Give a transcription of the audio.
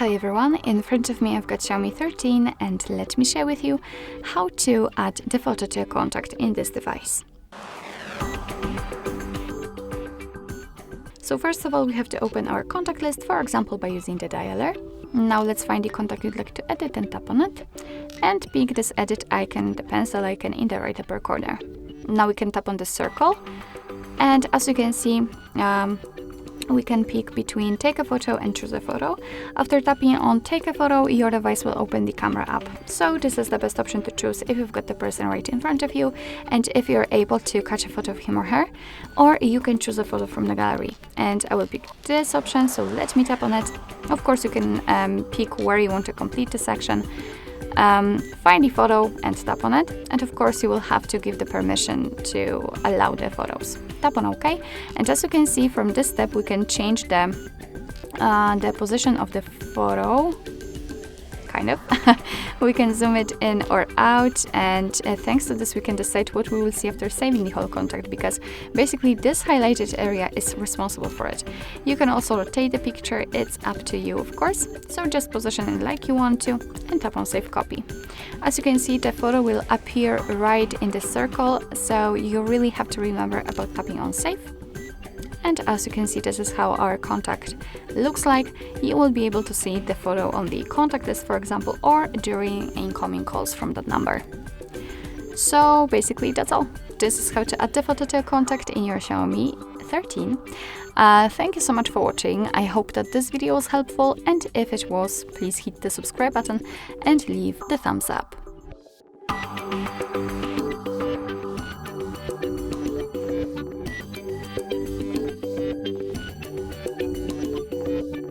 Hi everyone, in front of me I've got Xiaomi 13 and let me share with you how to add the photo to a contact in this device. So first of all, we have to open our contact list, for example by using the dialer. Now let's find the contact you'd like to edit and tap on it, and pick this edit icon, the pencil icon in the right upper corner. Now we can tap on the circle, and as you can see, we can pick between take a photo and choose a photo. After tapping on take a photo, your device will open the camera app. So this is the best option to choose if you've got the person right in front of you and if you're able to catch a photo of him or her, or you can choose a photo from the gallery. And I will pick this option, so let me tap on it. Of course, you can pick where you want to complete the section. Find the photo and tap on it, and of course you will have to give the permission to allow the photos. Tap on OK, and as you can see from this step we can change the position of the photo, kind of. We can zoom it in or out, and thanks to this we can decide what we will see after saving the whole contact, because basically this highlighted area is responsible for it. You can also rotate the picture, it's up to you of course, so just position it like you want to and tap on save copy. As you can see, the photo will appear right in the circle, so you really have to remember about tapping on save. And as you can see, this is how our contact looks like. You will be able to see the photo on the contact list, for example, or during incoming calls from that number. So basically that's all. This is how to add the photo to a contact in your Xiaomi 13. Thank you so much for watching. I hope that this video was helpful, and if it was, please hit the subscribe button and leave the thumbs up.